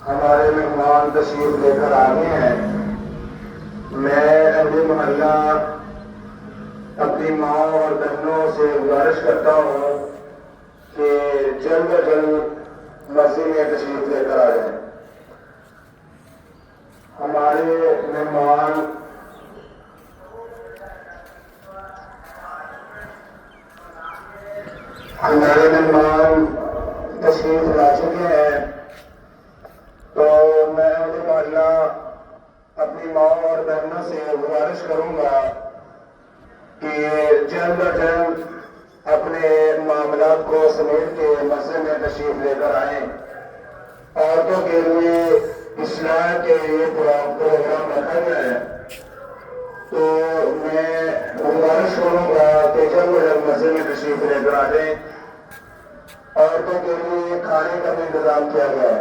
ہمارے مہمان تشریف لے کر آگے ہیں۔ میں اہل محلہ اپنی ماں اور بہنوں سے گزارش کرتا ہوں کہ جلد از جلد مسجد میں تشریف لے کر آ جائیں۔ ہمارے مہمان تشریف لا چکے ہیں، تو میں اہل محلہ اپنی ماں اور بہنوں سے گزارش کروں گا کہ جلد از جلد اپنے معاملات کو سمیٹ کے مسجد میں تشریف لے کر آئیں۔ عورتوں کے لیے اصلاح کے لیے پروگرام رکھا گیا ہے، تو میں گزارش کروں گا کہ جلد از جلد مسجد میں تشریف لے کر آ جائیں۔ عورتوں کے لیے کھانے کا بھی انتظام کیا گیا ہے۔